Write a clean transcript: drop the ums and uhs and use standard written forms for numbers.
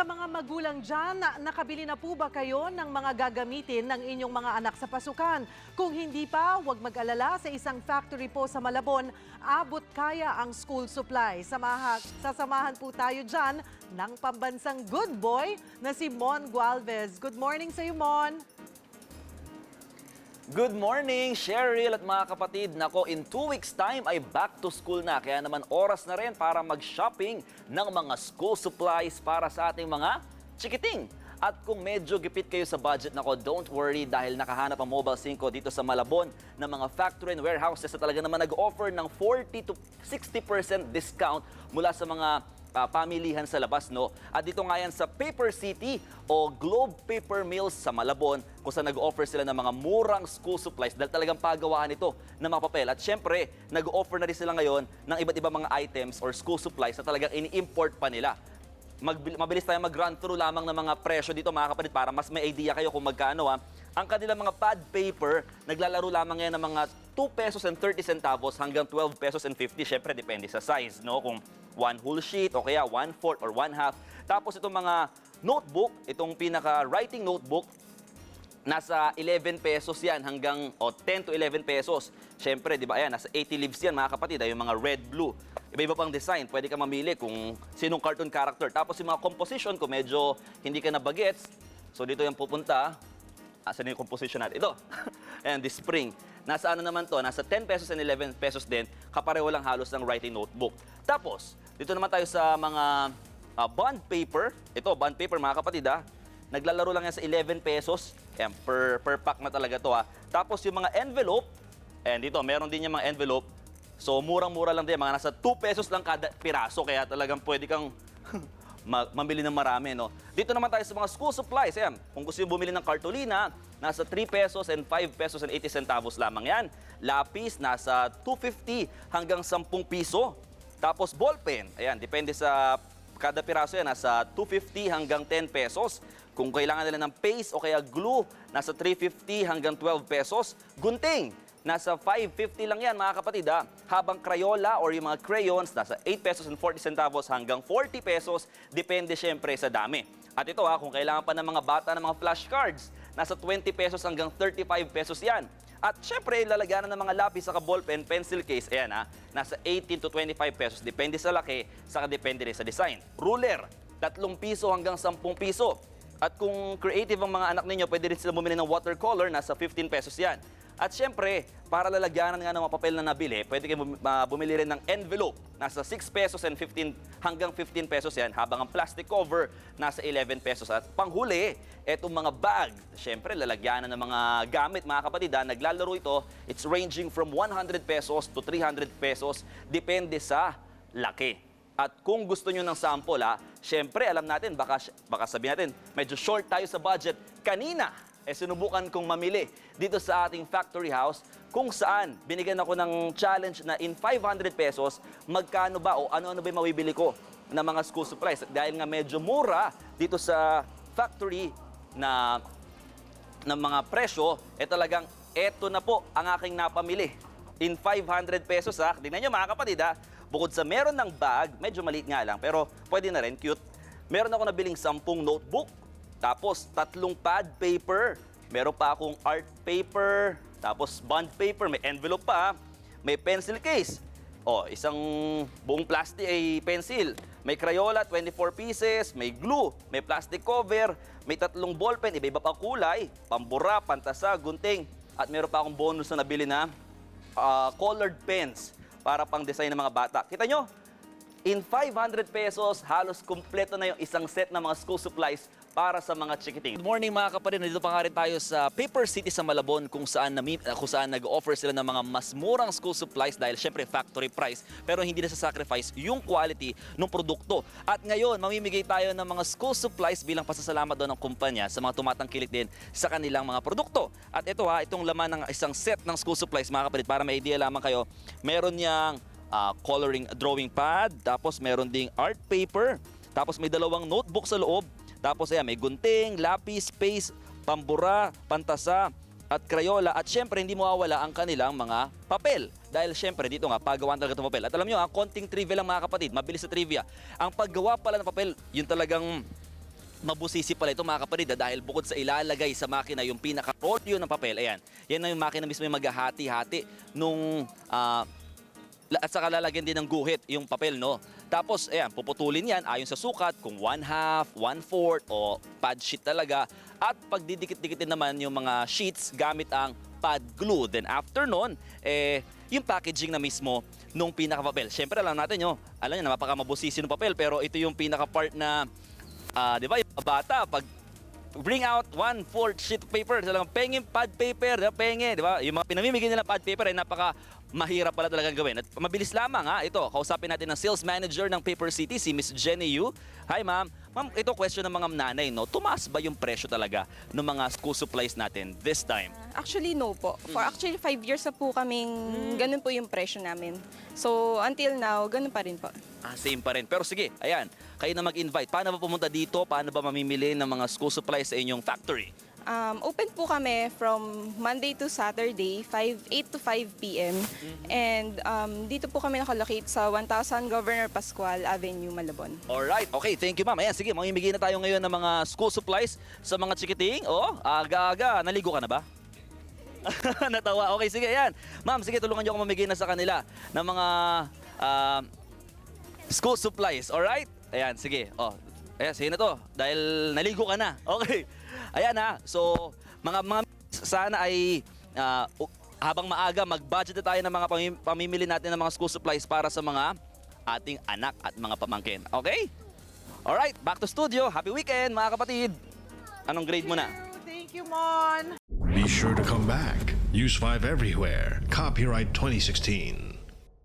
Sa mga magulang dyan, nakabili na po ba kayo ng mga gagamitin ng inyong mga anak sa pasukan? Kung hindi pa, huwag mag-alala, sa isang factory po sa Malabon, abot kaya ang school supply. Sasamahan po tayo dyan ng pambansang good boy na si Mon Gualvez. Good morning sa iyo, Mon. Good morning, Cheryl at mga kapatid. Nako, in 2 weeks time ay back to school na. Kaya naman oras na rin para mag-shopping ng mga school supplies para sa ating mga chikiting. At kung medyo gipit kayo sa budget, nako, don't worry dahil nakahanap ang Mobile 5 dito sa Malabon ng mga factory and warehouses na talaga naman nag-offer ng 40 to 60% discount mula sa mga pamilihan sa labas, no? At dito nga yan sa Paper City o Globe Paper Mills sa Malabon kung saan nag-offer sila ng mga murang school supplies dahil talagang pagawaan ito ng mga papel. At syempre, nag-offer na rin sila ngayon ng iba't ibang mga items or school supplies na talagang ini-import pa nila. Mabilis tayo mag-run through lamang ng mga presyo dito, mga kapatid, para mas may idea kayo kung magkano. Ang kanilang mga pad paper, naglalaro lamang yan ng mga 2 pesos and 30 centavos hanggang 12 pesos and 50. Syempre, depende sa size, no? Kung 1 whole sheet o kaya 1/4 or 1/2. Tapos itong mga notebook, itong pinaka-writing notebook, nasa 11 pesos yan hanggang 10 to 11 pesos. Syempre, di ba, ayan, nasa 80 leaves yan, mga kapatid, yung mga red, blue. Iba-iba pang design, pwede ka mamili kung sinong cartoon character. Tapos yung mga composition, kung medyo hindi ka na bagets, so dito yung pupunta. Saan yung composition natin? Ito. Ayan, this spring. Nasa ano naman to? Nasa 10 pesos and 11 pesos din. Kapareho lang halos ng writing notebook. Tapos, dito naman tayo sa mga bond paper. Ito, bond paper, mga kapatid, naglalaro lang yan sa 11 pesos. Ayan, per pack na talaga to, Tapos yung mga envelope, ayan, dito, meron din yung mga envelope. So, murang-mura lang din. Mga nasa 2 pesos lang kada piraso. Kaya talagang pwede kang mamili ng marami, no? Dito naman tayo sa mga school supplies. Ayan, kung gusto nyo bumili ng kartolina, nasa 3 pesos and 5 pesos and 80 centavos lamang yan. Lapis, nasa 250 hanggang 10 piso. Tapos ballpen, ayan, depende sa kada piraso yan, nasa 250 hanggang 10 pesos. Kung kailangan nila ng paste o kaya glue, nasa 350 hanggang 12 pesos. Gunting, nasa 550 lang yan, mga kapatid, Habang Crayola or yung mga crayons, nasa 8 pesos and 40 centavos hanggang 40 pesos. Depende syempre sa dami. At ito, kung kailangan pa ng mga bata ng mga flashcards, nasa 20 pesos hanggang 35 pesos yan. At syempre, lalagyan ng mga lapis sa ballpen, pencil case, ayan, nasa 18 to 25 pesos. Depende sa laki, saka depende rin sa design. Ruler, 3 piso hanggang 10 piso. At kung creative ang mga anak ninyo, pwede rin sila bumili ng watercolor, nasa 15 pesos yan. At syempre, para lalagyanan nga ng mga papel na nabili, pwede kayo bumili rin ng envelope. Nasa 6 pesos and 15 hanggang 15 pesos yan, habang ang plastic cover nasa 11 pesos. At panghuli, etong mga bag. Syempre, lalagyanan ng mga gamit, mga kapatid, naglalaro ito. It's ranging from 100 pesos to 300 pesos. Depende sa laki. At kung gusto nyo ng sample, syempre, alam natin, baka sabihin natin, medyo short tayo sa budget. Kanina, sinubukan kong mamili dito sa ating factory house kung saan binigyan ako ng challenge na in 500 pesos, magkano ba o ano-ano ba yung mabibili ko ng mga school supplies. Dahil nga medyo mura dito sa factory na ng mga presyo, talagang eto na po ang aking napamili. In 500 pesos, tingnan nyo, mga kapatid, bukod sa meron ng bag, medyo maliit nga lang, pero pwede na rin, cute. Meron ako nabiling 10 notebook, tapos 3 pad paper, meron pa akong art paper, tapos bond paper, may envelope pa, may pencil case. Isang buong plastic ay pencil. May Crayola, 24 pieces, may glue, may plastic cover, may 3 ballpen, iba-iba pa kulay, pambura, pantasa, gunting. At meron pa akong bonus na nabili na colored pens para pang design ng mga bata. Kita nyo? In 500 pesos, halos kumpleto na yung isang set ng mga school supplies para sa mga chikiting. Good morning, mga kapatid. Nandito pa nga rin tayo sa Paper City sa Malabon kung saan nag-offer sila ng mga mas murang school supplies dahil syempre factory price pero hindi na sa-sacrifice yung quality ng produkto. At ngayon, mamimigay tayo ng mga school supplies bilang pasasalamat daw ng kumpanya sa mga tumatangkilik din sa kanilang mga produkto. At ito itong laman ng isang set ng school supplies, mga kapatid, para may idea lamang kayo. Meron niyang coloring drawing pad, tapos meron ding art paper, tapos may 2 notebook sa loob. Tapos ayan, may gunting, lapis, paste, pambura, pantasa, at Crayola. At syempre, hindi mawawala ang kanilang mga papel. Dahil syempre, dito nga, paggawaan talaga itong papel. At alam nyo, konting trivia lang, mga kapatid, mabilis sa trivia. Ang paggawa pala ng papel, yun talagang mabusisi pala ito mga kapatid dahil bukod sa ilalagay sa makina yung pinaka-rolyo ng papel, ayan, yan na yung makina mismo yung maghahati-hati nung at saka lalagyan din ng guhit yung papel, no? Tapos, ayan, puputulin yan ayon sa sukat kung 1/2, 1/4 o pad sheet talaga. At pagdidikit-dikitin naman yung mga sheets gamit ang pad glue. Then after nun, yung packaging na mismo nung pinaka-papel. Siyempre, alam natin nyo, alam nyo, napakamabusisi ng papel, pero ito yung pinaka-part na, di ba, yung mga bata, pag bring out 1/4 sheet of paper, talagang pengeng pad paper, di ba, penge, di ba? Yung mga pinamimigay nila pad paper ay napaka mahirap pala talagang gawin. At mabilis lamang ha, ito, kausapin natin ng sales manager ng Paper City, si Miss Jenny Yu. Hi ma'am. Ma'am, ito question ng mga nanay, no? Tumaas ba yung presyo talaga ng mga school supplies natin this time? Actually, no po. For actually 5 years na po kaming ganun po yung presyo namin. So, until now, ganun pa rin po. Same pa rin. Pero sige, ayan, kayo na mag-invite. Paano ba pumunta dito? Paano ba mamimili ng mga school supplies sa inyong factory? Open po kami from Monday to Saturday, 8 to 5 p.m. And dito po kami nakalocate sa 1000 Governor Pascual Avenue, Malabon. Alright, okay, thank you ma'am. Ayan, sige, mamimigay na tayo ngayon ng mga school supplies sa mga chikiting. Oh, aga-aga. Naligo ka na ba? Natawa. Okay, sige, ayan. Ma'am, sige, tulungan niyo ako mamigay na sa kanila ng mga school supplies. Alright? Ayan, sige. Oh, ayan, sige na to. Dahil naligo ka na. Okay. Ayan ha. So, mga sana ay habang maaga, mag-budget na tayo ng mga pamimili natin ng mga school supplies para sa mga ating anak at mga pamangkin. Okay? Alright, back to studio. Happy weekend, mga kapatid. Anong grade mo na? Thank you, Mon. Be sure to come back. Use 5 everywhere. Copyright 2016.